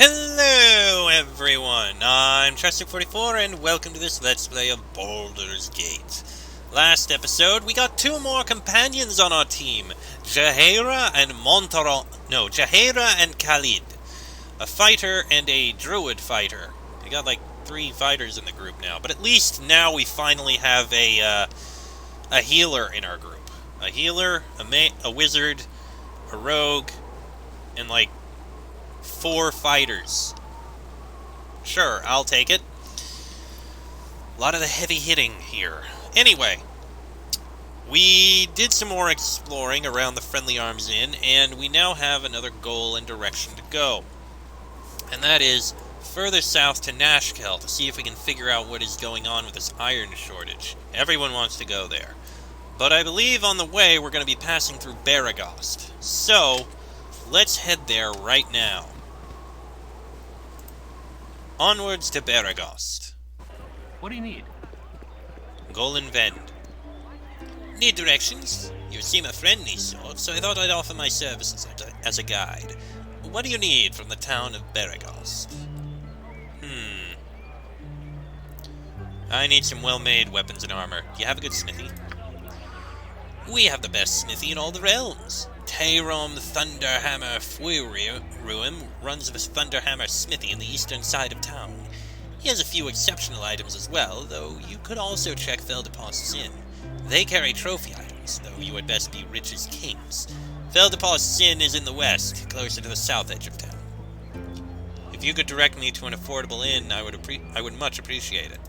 Hello everyone, I'm Chester44 and welcome to this Let's Play of Baldur's Gate. Last episode, we got two more companions on our team, Jaheira and Khalid. A fighter and a druid fighter. We got like 3 fighters in the group now, but at least now we finally have a healer in our group. A healer, a wizard, a rogue, and like 4 fighters. Sure, I'll take it. A lot of the heavy hitting here. Anyway, we did some more exploring around the Friendly Arms Inn, and we now have another goal and direction to go. And that is further south to Nashkel to see if we can figure out what is going on with this iron shortage. Everyone wants to go there. But I believe on the way we're going to be passing through Beregost. So, let's head there right now. Onwards to Beregost. What do you need? Golden Vend. Need directions? You seem a friendly sort, so I thought I'd offer my services as a guide. What do you need from the town of Beregost? I need some well-made weapons and armor. Do you have a good smithy? We have the best smithy in all the realms. Tayrom Thunderhammer Ruim runs the Thunderhammer Smithy in the eastern side of town. He has a few exceptional items as well, though you could also check Feldepost's Inn. They carry trophy items, though you had best be rich as kings. Feldepost's Inn is in the west, closer to the south edge of town. If you could direct me to an affordable inn, I would much appreciate it.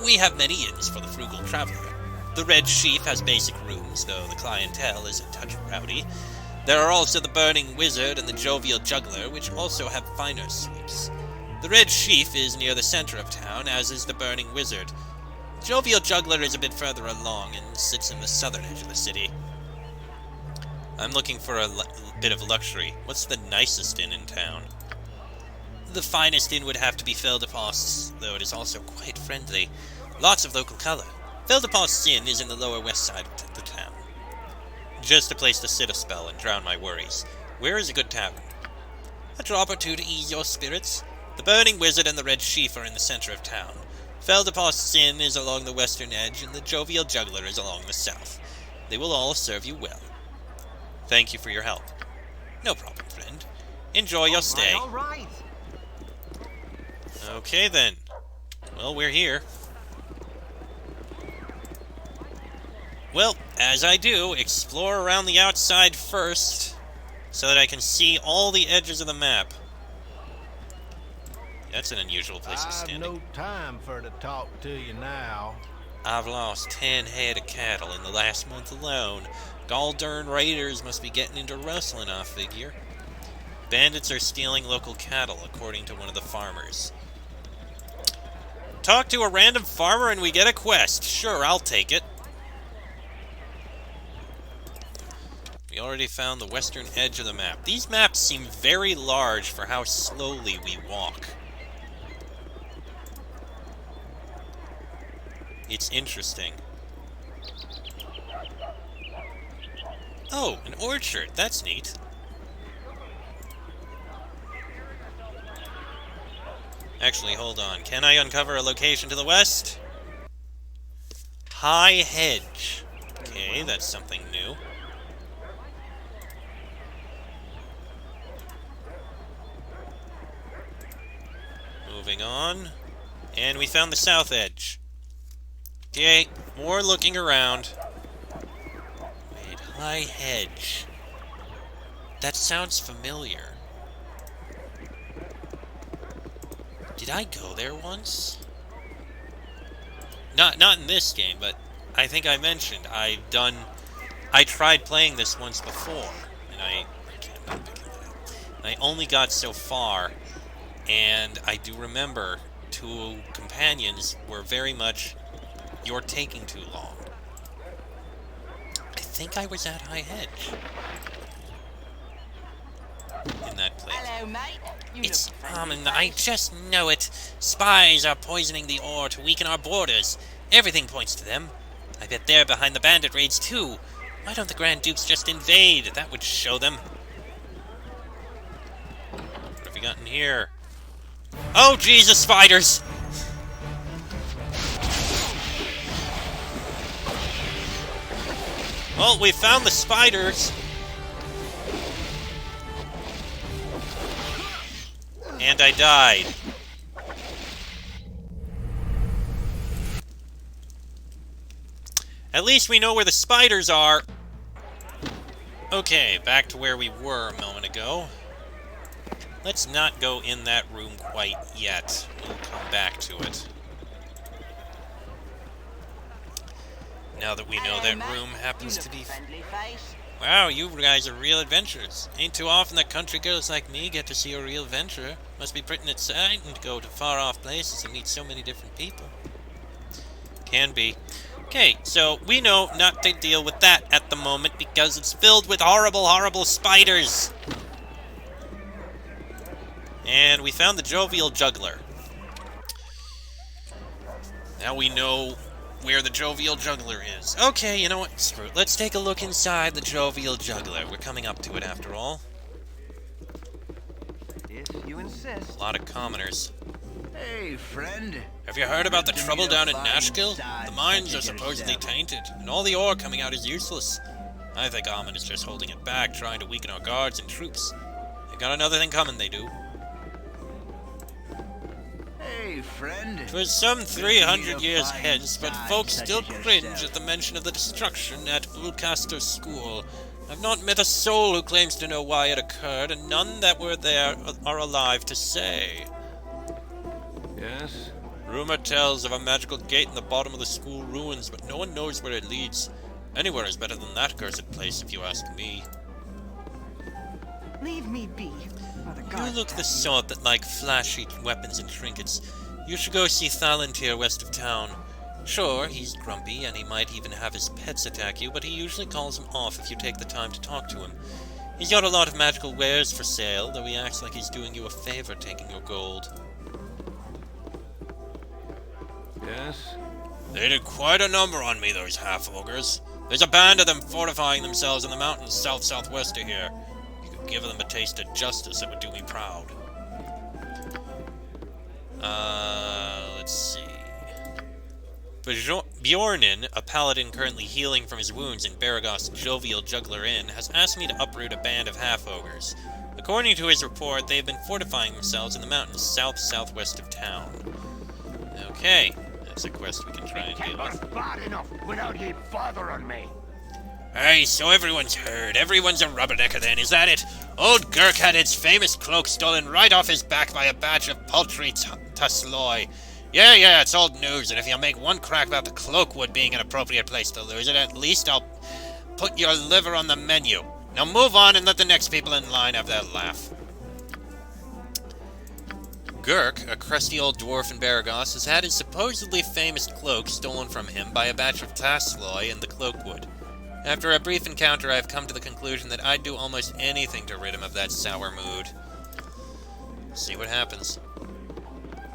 We have many inns for the frugal traveler. The Red Sheaf has basic rooms, though the clientele is a touch rowdy. There are also the Burning Wizard and the Jovial Juggler, which also have finer suites. The Red Sheaf is near the center of town, as is the Burning Wizard. Jovial Juggler is a bit further along and sits in the southern edge of the city. I'm looking for a bit of luxury. What's the nicest inn in town? The finest inn would have to be Feldepost's, though it is also quite friendly. Lots of local color. Feldepost's Inn is in the lower west side of the town. Just a place to sit a spell and drown my worries. Where is a good tavern? A drop or two to ease your spirits. The Burning Wizard and the Red Sheaf are in the center of town. Feldepost's Inn is along the western edge, and the Jovial Juggler is along the south. They will all serve you well. Thank you for your help. No problem, friend. Enjoy your stay. All right. Okay, then. Well, we're here. Well, as I do, explore around the outside first, so that I can see all the edges of the map. That's an unusual place to stand. I've no time for to talk to you now. I've lost 10 head of cattle in the last month alone. Galdern raiders must be getting into rustling, I figure. Bandits are stealing local cattle, according to one of the farmers. Talk to a random farmer and we get a quest. Sure, I'll take it. We already found the western edge of the map. These maps seem very large for how slowly we walk. It's interesting. Oh, an orchard. That's neat. Actually, hold on. Can I uncover a location to the west? High Hedge. Okay, that's something new. Moving on. And we found the south edge. Okay, more looking around. Wait, High Hedge. That sounds familiar. Did I go there once? Not in this game, but I think I mentioned I tried playing this once before, and I can't remember that. And I only got so far, and I do remember 2 companions were very much, "You're taking too long." I think I was at High Hedge. In that place. Hello, mate. It's common, I just know it. Spies are poisoning the ore to weaken our borders. Everything points to them. I bet they're behind the bandit raids too. Why don't the Grand Dukes just invade? That would show them. we got in here? Oh, Jesus, spiders! Well, we found the spiders. And I died. At least we know where the spiders are. Okay, back to where we were a moment ago. Let's not go in that room quite yet. We'll come back to it. Now that we know that room happens to be... Wow, you guys are real adventurers. Ain't too often that country girls like me get to see a real adventurer. Must be pretty exciting to go to far-off places and meet so many different people. Can be. Okay, so we know not to deal with that at the moment because it's filled with horrible, horrible spiders. And we found the Jovial Juggler. Now we know where the Jovial Juggler is. Okay, you know what? Screw it. Let's take a look inside the Jovial Juggler. We're coming up to it after all. If you insist. A lot of commoners. Hey, friend. Have you heard about the trouble down in Nashville? The mines are supposedly tainted, and all the ore coming out is useless. I think Armin is just holding it back, trying to weaken our guards and troops. They got another thing coming, they do. Hey, friend. 'Twas some 300 years hence, but folks still cringe at the mention of the destruction at Ulcaster's school. I've not met a soul who claims to know why it occurred, and none that were there are alive to say. Yes? Rumor tells of a magical gate in the bottom of the school ruins, but no one knows where it leads. Anywhere is better than that cursed place, if you ask me. Leave me be. You look the sort that like flashy weapons and trinkets. You should go see Thalantir west of town. Sure, he's grumpy, and he might even have his pets attack you, but he usually calls them off if you take the time to talk to him. He's got a lot of magical wares for sale, though he acts like he's doing you a favor taking your gold. Yes? They did quite a number on me, those half-ogres. There's a band of them fortifying themselves in the mountains south-southwest of here. You could give them a taste of justice, it would do me proud. Let's see. Bjornin, a paladin currently healing from his wounds in Beregost Jovial Juggler Inn, has asked me to uproot a band of half-ogres. According to his report, they have been fortifying themselves in the mountains south-southwest of town. Okay, that's a quest we can try and deal with. Bad enough without ye bothering me. Hey, so everyone's heard. Everyone's a rubbernecker then, is that it? Old Gurk had its famous cloak stolen right off his back by a batch of paltry Tasloy. Yeah, it's old news, and if you make one crack about the cloakwood being an appropriate place to lose it, at least I'll put your liver on the menu. Now move on and let the next people in line have their laugh. Gurk, a crusty old dwarf in Beregost, has had his supposedly famous cloak stolen from him by a batch of Tasloy in the Cloakwood. After a brief encounter, I have come to the conclusion that I'd do almost anything to rid him of that sour mood. See what happens.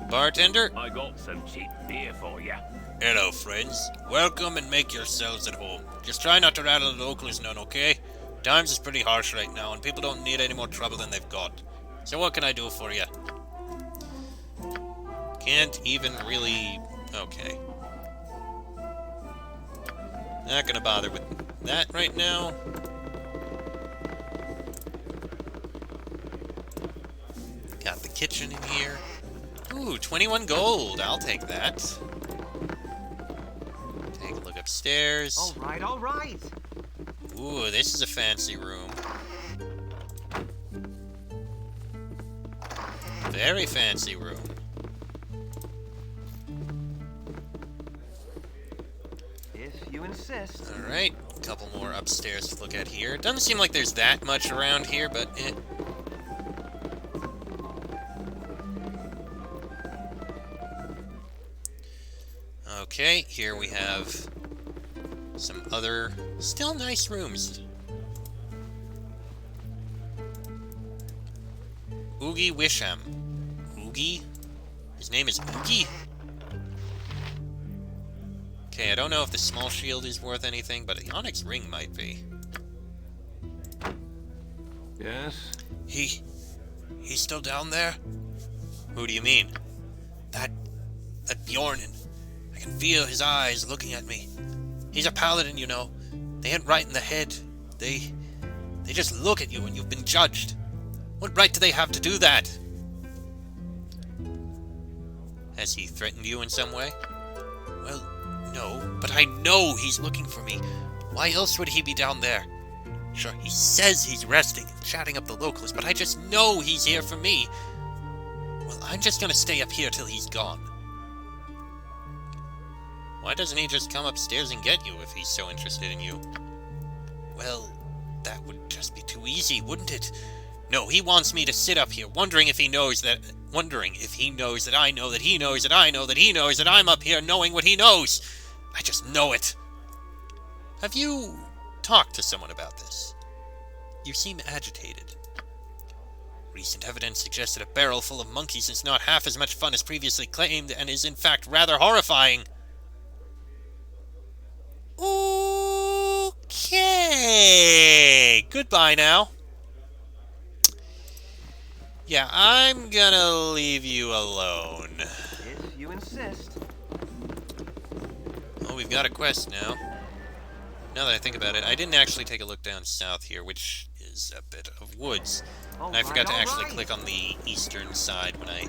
Bartender? I got some cheap beer for ya. Hello, friends. Welcome and make yourselves at home. Just try not to rattle the locals none, okay? Times is pretty harsh right now, and people don't need any more trouble than they've got. So what can I do for you? Can't even really... Okay. Not gonna bother with that right now. Got the kitchen in here. Ooh, 21 gold. I'll take that. Take a look upstairs. All right. Ooh, this is a fancy room. Very fancy room. If you insist. Alright, a couple more upstairs to look at here. Doesn't seem like there's that much around here, but eh. Okay, here we have some other, still nice rooms. Oogie Wisham. Oogie? His name is Oogie? Okay, I don't know if the small shield is worth anything, but the onyx ring might be. Yes? He He's still down there? Who do you mean? That Bjornin. I can feel his eyes looking at me. He's a paladin, you know. They hit right in the head. They just look at you when you've been judged. What right do they have to do that? Has he threatened you in some way? Well, no, but I know he's looking for me. Why else would he be down there? Sure, he says he's resting and chatting up the locals, but I just know he's here for me. Well, I'm just gonna stay up here till he's gone. Why doesn't he just come upstairs and get you if he's so interested in you? Well, that would just be too easy, wouldn't it? No, he wants me to sit up here, wondering if he knows that I know that he knows that I know that he knows that I'm up here knowing what he knows. I just know it. Have you talked to someone about this? You seem agitated. Recent evidence suggests that a barrel full of monkeys is not half as much fun as previously claimed and is in fact rather horrifying. Okay. Goodbye now. Yeah, I'm gonna leave you alone. If you insist. Oh, we've got a quest now. Now that I think about it, I didn't actually take a look down south here, which is a bit of woods. And I forgot to actually click on the eastern side when I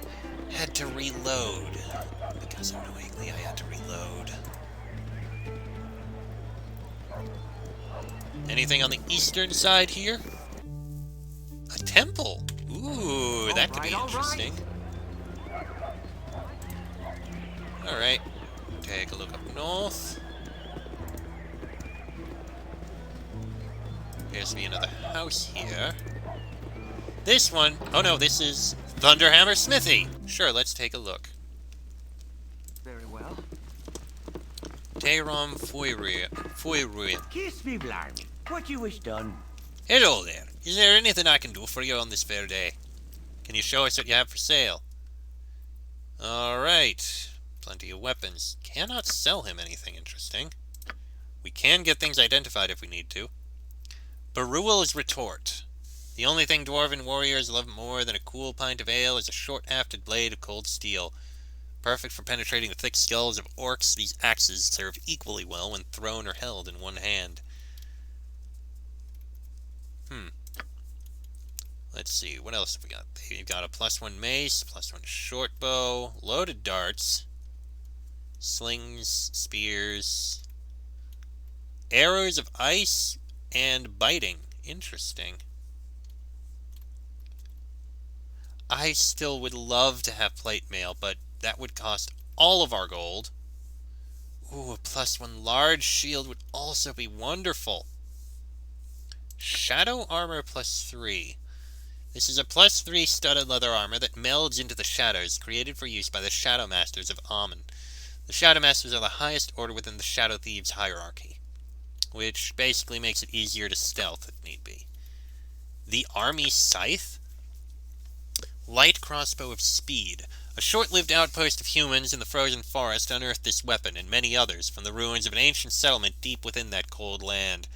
had to reload. Because annoyingly, I had to reload. Anything on the eastern side here? A temple! Ooh, that could be interesting. Alright, take a look up north. Appears to be another house here. This one, oh no, this is Thunderhammer Smithy. Sure, let's take a look. Very well. Tayrom Foyruin. Kiss me, blarney. What you wish done? Hello there. Is there anything I can do for you on this fair day? Can you show us what you have for sale? Alright. Plenty of weapons. Cannot sell him anything interesting. We can get things identified if we need to. Beruel's retort. The only thing dwarven warriors love more than a cool pint of ale is a short-hafted blade of cold steel. Perfect for penetrating the thick skulls of orcs, these axes serve equally well when thrown or held in one hand. Let's see, what else have we got? You've got a +1 mace, +1 short bow, loaded darts, slings, spears, arrows of ice, and biting. Interesting. I still would love to have plate mail, but that would cost all of our gold. Ooh, a +1 large shield would also be wonderful. Shadow armor +3. This is a +3 studded leather armor that melds into the shadows, created for use by the Shadow Masters of Amun. The Shadow Masters are the highest order within the Shadow Thieves hierarchy, which basically makes it easier to stealth if need be. The Army Scythe? Light crossbow of speed. A short-lived outpost of humans in the frozen forest unearthed this weapon and many others from the ruins of an ancient settlement deep within that cold land.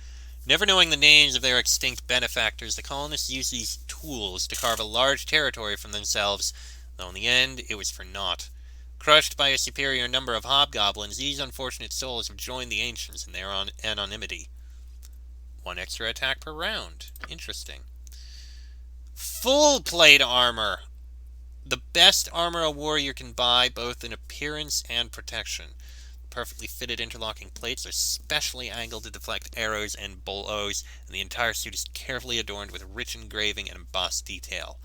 Never knowing the names of their extinct benefactors, the colonists used these tools to carve a large territory from themselves, though in the end it was for naught. Crushed by a superior number of hobgoblins, these unfortunate souls have joined the ancients in their anonymity. 1 extra attack per round. Interesting. Full plate armor! The best armor a warrior can buy, both in appearance and protection. Perfectly fitted interlocking plates are specially angled to deflect arrows and blows, and the entire suit is carefully adorned with rich engraving and embossed detail.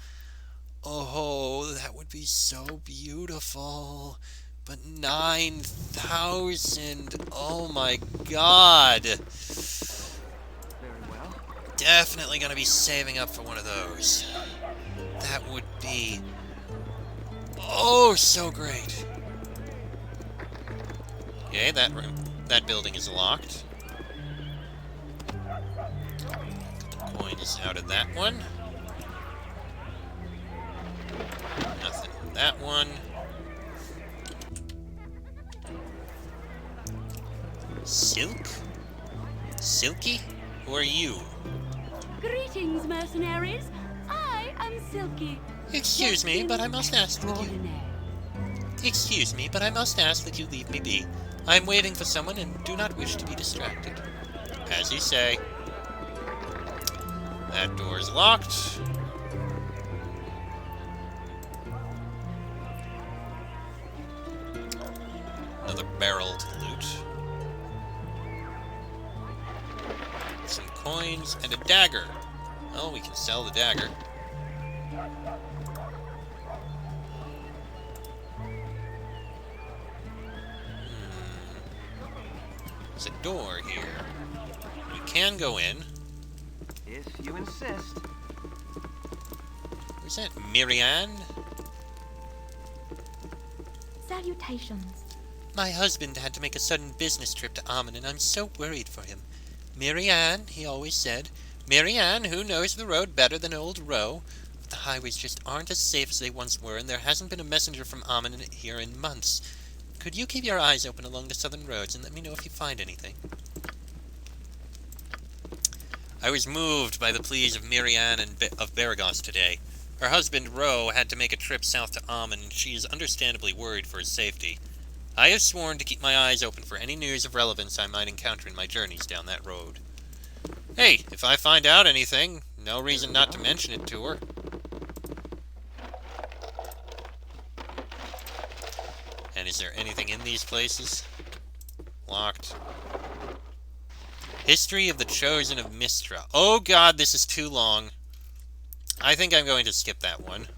Oh, that would be so beautiful. But 9,000. Oh my god. Very well. Definitely gonna be saving up for one of those. That would be oh so great. Okay, that building is locked. Get the coins out of that one. Nothing in that one. Silk? Silky? Who are you? Greetings, mercenaries. I am Silky, Excuse me, but I must ask that you... Excuse me, but I must ask that you leave me be. I am waiting for someone and do not wish to be distracted. As you say. That door is locked. Another barrel to loot. Some coins and a dagger. Oh, we can sell the dagger. There's a door here. We can go in. If you insist. Who's that? Miriam? Salutations. My husband had to make a sudden business trip to Ammon, and I'm so worried for him. Miriam, he always said. Miriam, who knows the road better than old Roe? But the highways just aren't as safe as they once were, and there hasn't been a messenger from Ammon here in months. Could you keep your eyes open along the southern roads and let me know if you find anything? I was moved by the pleas of Miriam of Beregost today. Her husband, Roe, had to make a trip south to Ammon, and she is understandably worried for his safety. I have sworn to keep my eyes open for any news of relevance I might encounter in my journeys down that road. Hey, if I find out anything, no reason not to mention it to her. And is there anything in these places? Locked. History of the Chosen of Mistra. Oh god, this is too long. I think I'm going to skip that one.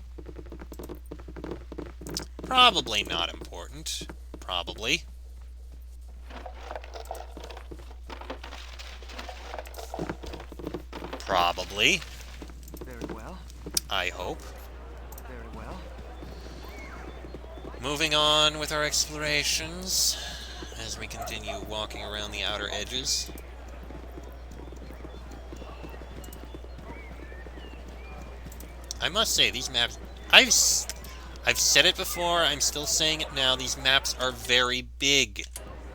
Probably not important. Probably. Probably. Very well. I hope. Very well. Moving on with our explorations as we continue walking around the outer edges. I must say, these maps... I've said it before, I'm still saying it now, these maps are very big.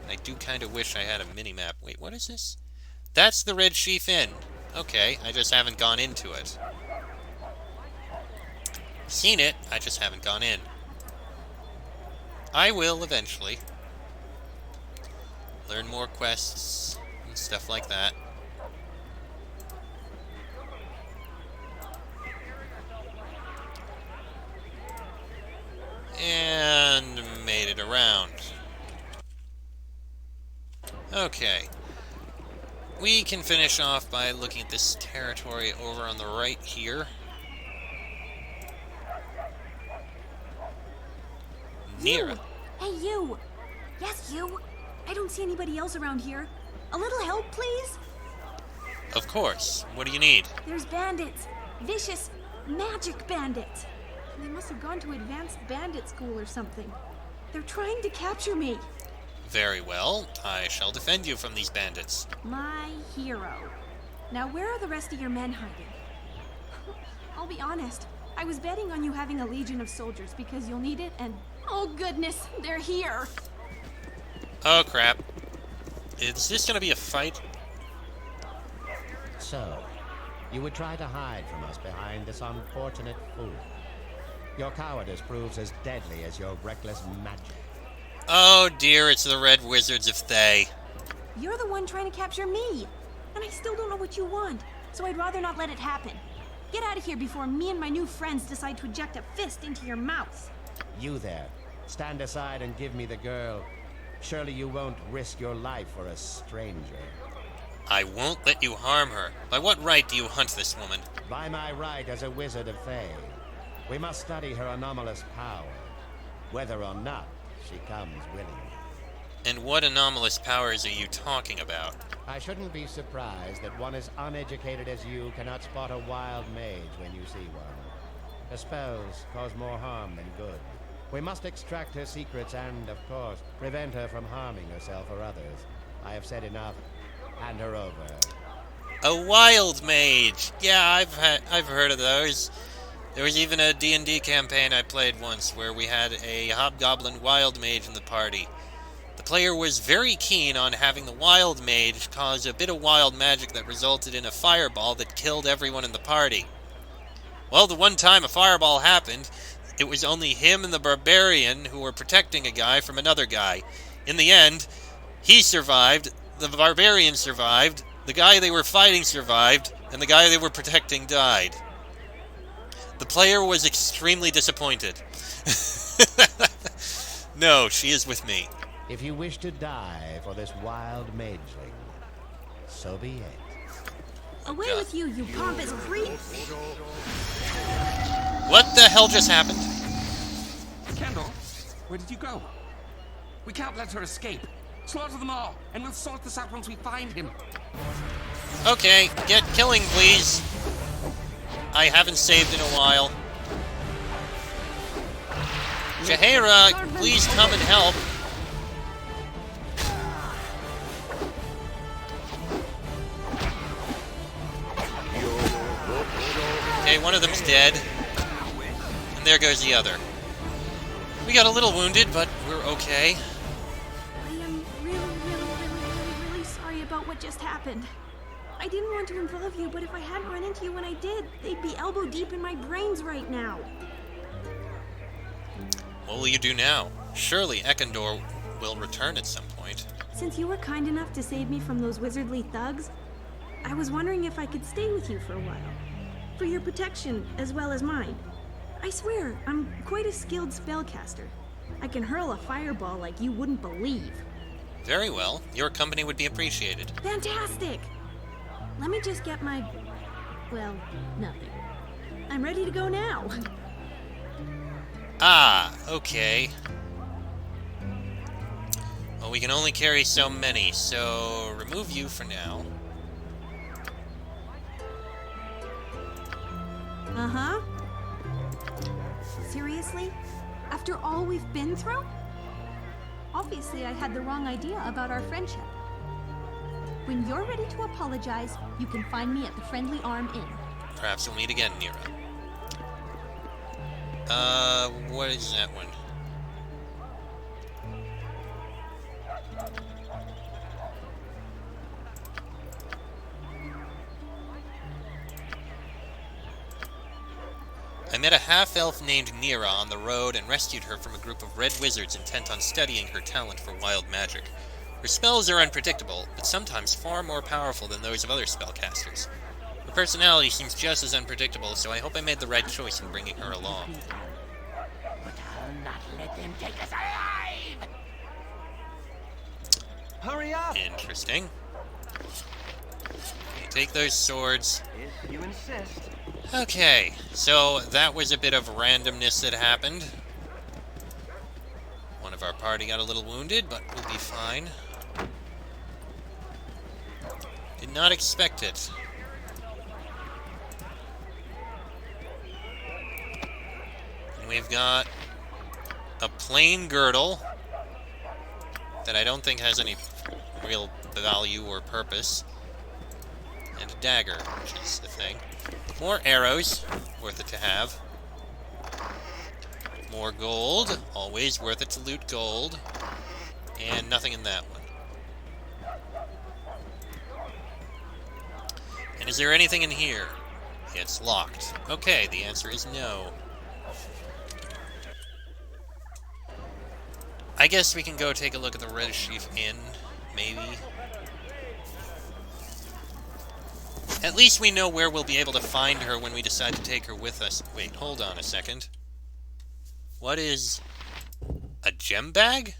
I do kind of wish I had a mini-map. Wait, what is this? That's the Red Sheaf Inn. Okay, I just haven't gone into it. Seen it, I just haven't gone in. I will eventually. Learn more quests and stuff like that. And made it around. Okay. We can finish off by looking at this territory over on the right here. Near it. Hey, you! Yes, you! I don't see anybody else around here. A little help, please? Of course. What do you need? There's bandits. Vicious, magic bandits. They must have gone to advanced bandit school or something. They're trying to capture me. Very well. I shall defend you from these bandits. My hero. Now, where are the rest of your men hiding? I'll be honest. I was betting on you having a legion of soldiers because you'll need it, and oh goodness, they're here. Oh crap. Is this gonna be a fight? So, you would try to hide from us behind this unfortunate fool. Your cowardice proves as deadly as your reckless magic. Oh dear, it's the Red Wizards of Thay. You're the one trying to capture me, and I still don't know what you want, so I'd rather not let it happen. Get out of here before me and my new friends decide to eject a fist into your mouth. You there, stand aside and give me the girl. Surely you won't risk your life for a stranger. I won't let you harm her. By what right do you hunt this woman? By my right as a wizard of Thay, we must study her anomalous power, whether or not she comes willingly. And what anomalous powers are you talking about? I shouldn't be surprised that one as uneducated as you cannot spot a wild mage when you see one. Her spells cause more harm than good. We must extract her secrets and, of course, prevent her from harming herself or others. I have said enough. Hand her over. A wild mage! Yeah, I've heard of those. There was even a D&D campaign I played once where we had a hobgoblin wild mage in the party. The player was very keen on having the wild mage cause a bit of wild magic that resulted in a fireball that killed everyone in the party. Well, the one time a fireball happened, it was only him and the barbarian who were protecting a guy from another guy. In the end, he survived, the barbarian survived, the guy they were fighting survived, and the guy they were protecting died. The player was extremely disappointed. No, she is with me. If you wish to die for this wild mageling, so be it. Away God. with you, you pompous creep! What the hell just happened? Kendall, where did you go? We can't let her escape. Slaughter them all, and we'll sort this out once we find him. Okay, get killing, please. I haven't saved in a while. Jaheira, please come and help. Okay, one of them's dead. And there goes the other. We got a little wounded, but we're okay. I am really sorry about what just happened. I didn't want to involve you, but if I hadn't run into you when I did, they'd be elbow deep in my brains right now. What will you do now? Surely Ekandor will return at some point. Since you were kind enough to save me from those wizardly thugs, I was wondering if I could stay with you for a while. For your protection, as well as mine. I swear, I'm quite a skilled spellcaster. I can hurl a fireball like you wouldn't believe. Very well. Your company would be appreciated. Fantastic! Let me just get my... well, nothing. I'm ready to go now. Ah, okay. Well, we can only carry so many, so remove you for now. Uh-huh. Seriously? After all we've been through? Obviously, I had the wrong idea about our friendship. When you're ready to apologize, you can find me at the Friendly Arm Inn. Perhaps we'll meet again, Nira. What is that one? I met a half-elf named Nira on the road and rescued her from a group of red wizards intent on studying her talent for wild magic. Her spells are unpredictable, but sometimes far more powerful than those of other spellcasters. Her personality seems just as unpredictable, so I hope I made the right choice in bringing her along. But I'll not let them take us alive! Hurry up! Interesting. Okay, take those swords. If you insist. Okay, so that was a bit of randomness that happened. One of our party got a little wounded, but we'll be fine. Did not expect it. And we've got a plain girdle that I don't think has any real value or purpose. And a dagger, which is the thing. More arrows, worth it to have. More gold, always worth it to loot gold. And nothing in that one. And is there anything in here? It's locked. Okay, the answer is no. I guess we can go take a look at the Red Sheaf Inn, maybe. At least we know where we'll be able to find her when we decide to take her with us. Wait, hold on a second. What is... a gem bag?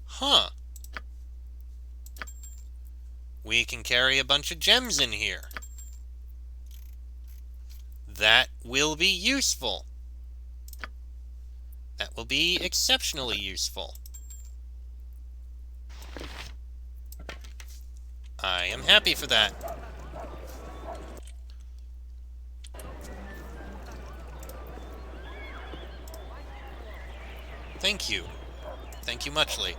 Huh. We can carry a bunch of gems in here. That will be useful. That will be exceptionally useful. I am happy for that. Thank you. Thank you muchly.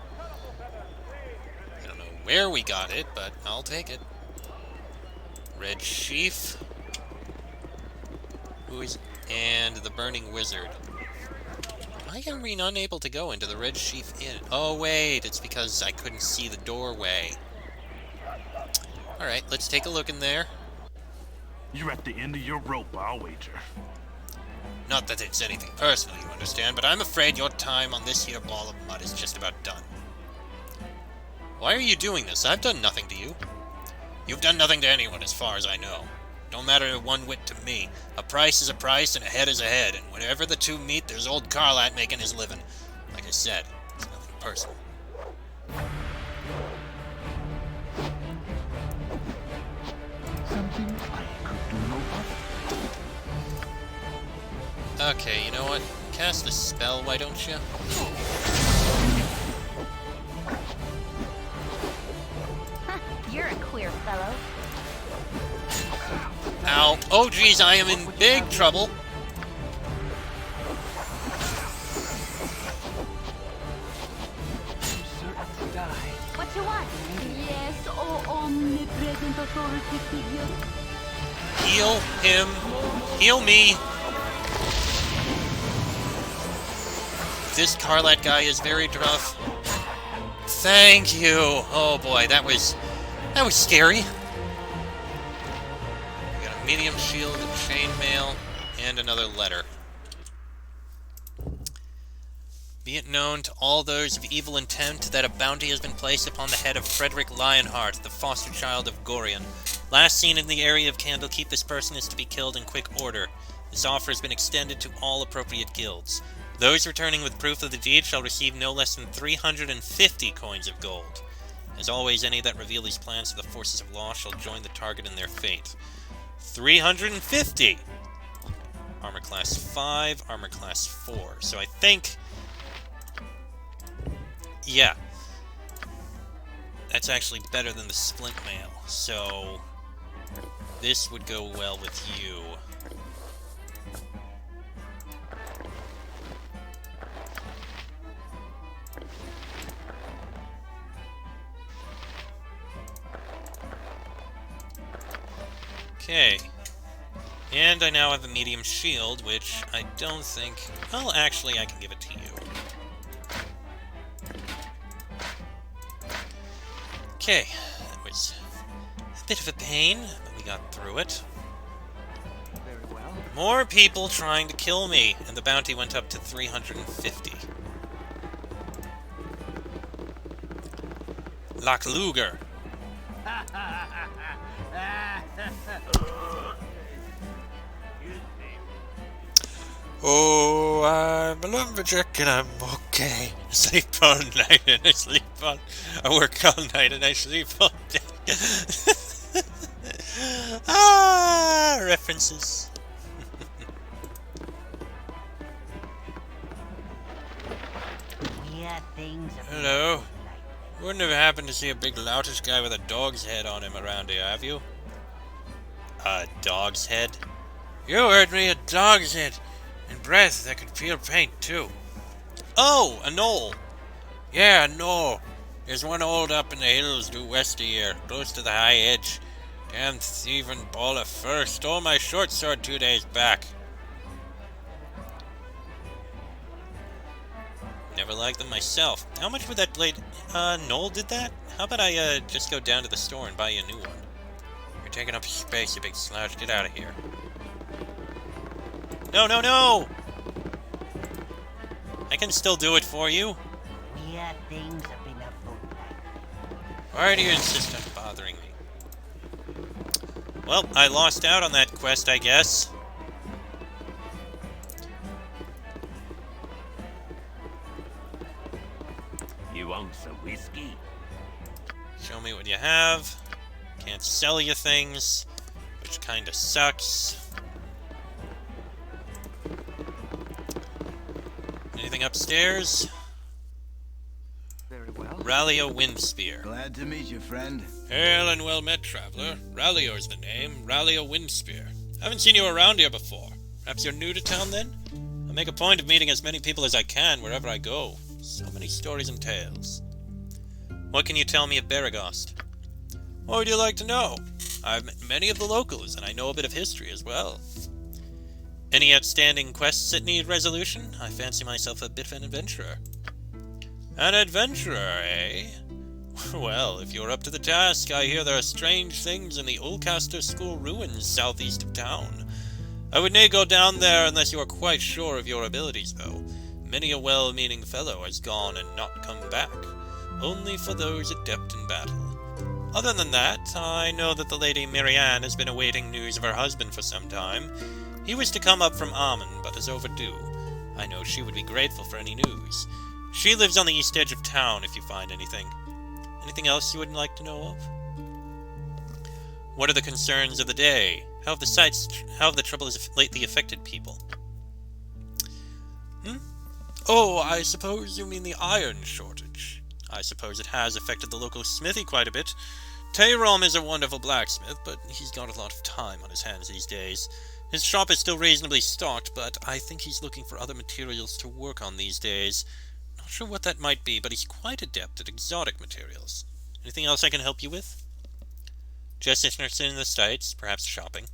I don't know where we got it, but I'll take it. Red Sheaf. And the Burning Wizard. Why are we unable to go into the Red Sheaf Inn? Oh wait, it's because I couldn't see the doorway. Alright, let's take a look in there. You're at the end of your rope, I'll wager. Not that it's anything personal, you understand, but I'm afraid your time on this here ball of mud is just about done. Why are you doing this? I've done nothing to you. You've done nothing to anyone, as far as I know. Don't matter one whit to me. A price is a price, and a head is a head, and whenever the two meet, there's old Carlat making his living. Like I said, it's nothing personal. Something I could do no other. Okay, you know what? Cast a spell, why don't you? You're a queer fellow. Ow. Oh, geez, I am in big trouble. What you want? Yes, oh omnipresent authority figure. Heal him. Heal me. This Carlat guy is very rough. Thank you. Oh boy, that was scary. We got a medium shield, a chainmail, and another letter. Be it known to all those of evil intent that a bounty has been placed upon the head of Frederick Lionheart, the foster child of Gorion. Last seen in the area of Candlekeep, this person is to be killed in quick order. This offer has been extended to all appropriate guilds. Those returning with proof of the deed shall receive no less than 350 coins of gold. As always, any that reveal these plans to the forces of law shall join the target in their fate. 350! Armor class 5, armor class 4. So I think... yeah. That's actually better than the splint mail. So... this would go well with you. Okay. And I now have a medium shield, which I don't think... well, actually, I can give it to you. Okay. That was a bit of a pain, but we got through it. Very well. More people trying to kill me, and the bounty went up to 350. Loch Luger. Oh, I'm a lumberjack and I'm okay. I sleep all night and I sleep all... I work all night and I sleep all day. Ah, references. Weird things. Hello. Wouldn't have happened to see a big loutish guy with a dog's head on him around here, have you? A dog's head? You heard me, a dog's head. And breath that could feel pain, too. Oh, a knoll. Yeah, a knoll. There's one old up in the hills due west of here, close to the high edge. Damn thieving ball of fur stole my short sword 2 days back. Never liked them myself. How much would that blade... Noel did that? How about I, just go down to the store and buy you a new one? You're taking up space, you big slouch. Get out of here. No, no, no! I can still do it for you. Weird things have been afoot. Why do you insist on bothering me? Well, I lost out on that quest, I guess. You want some whiskey? Show me what you have. Can't sell you things, which kinda sucks. Anything upstairs? Very well. Rallio Windspear. Glad to meet you, friend. Hail and well met, traveler. Rallio's the name. Rallio Windspear. Haven't seen you around here before. Perhaps you're new to town, then? I make a point of meeting as many people as I can wherever I go. So many stories and tales. What can you tell me of Beregost? What would you like to know? I've met many of the locals, and I know a bit of history as well. Any outstanding quests that need resolution? I fancy myself a bit of an adventurer. An adventurer, eh? Well, if you're up to the task, I hear there are strange things in the Ulcaster School ruins southeast of town. I would nay go down there unless you are quite sure of your abilities, though. Many a well-meaning fellow has gone and not come back, only for those adept in battle. Other than that, I know that the Lady Marianne has been awaiting news of her husband for some time. He was to come up from Amen, but is overdue. I know she would be grateful for any news. She lives on the east edge of town if you find anything. Anything else you would like to know of? What are the concerns of the day? How have the troubles lately affected people? Oh, I suppose you mean the iron shortage. I suppose it has affected the local smithy quite a bit. Tayrom is a wonderful blacksmith, but he's got a lot of time on his hands these days. His shop is still reasonably stocked, but I think he's looking for other materials to work on these days. Not sure what that might be, but he's quite adept at exotic materials. Anything else I can help you with? Just interested in the sights, perhaps shopping.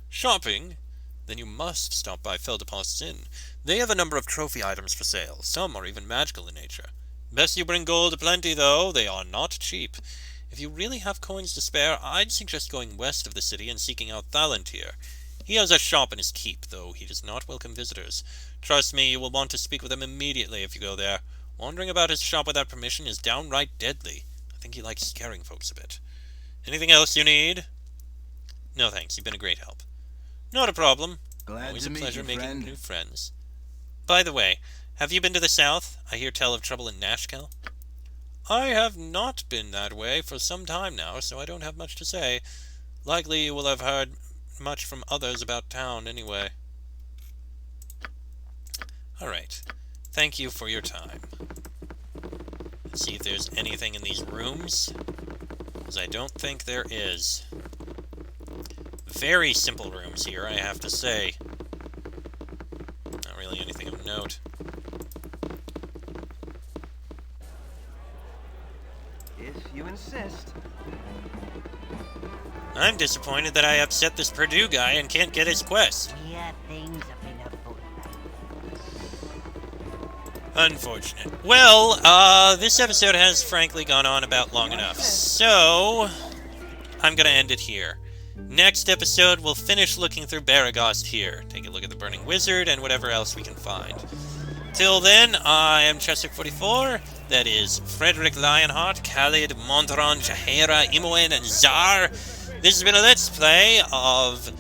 Shopping? Then you must stop by Feldepost's Inn. They have a number of trophy items for sale. Some are even magical in nature. Best you bring gold aplenty, though. They are not cheap. If you really have coins to spare, I'd suggest going west of the city and seeking out Thalantir. He has a shop in his keep, though he does not welcome visitors. Trust me, you will want to speak with him immediately if you go there. Wandering about his shop without permission is downright deadly. I think he likes scaring folks a bit. Anything else you need? No thanks, you've been a great help. Not a problem. Glad Always to a meet pleasure you, making friend. new friends. By the way, have you been to the south? I hear tell of trouble in Nashkel. I have not been that way for some time now, so I don't have much to say. Likely you will have heard much from others about town anyway. Alright. Thank you for your time. Let's see if there's anything in these rooms, because I don't think there is. Very simple rooms here, I have to say. Not really anything of note. If you insist. I'm disappointed that I upset this Purdue guy and can't get his quest. Yeah, things have been afoot. Unfortunate. Well, this episode has frankly gone on about long enough, so I'm gonna end it here. Next episode, we'll finish looking through Beregost here, take a look at the Burning Wizard, and whatever else we can find. Till then, I am Chester44, that is Frederick Lionheart, Khalid, Montron, Jahera, Imoen, and Zar. This has been a Let's Play of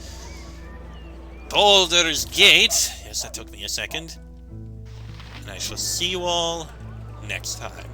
Baldur's Gate. Yes, that took me a second. And I shall see you all next time.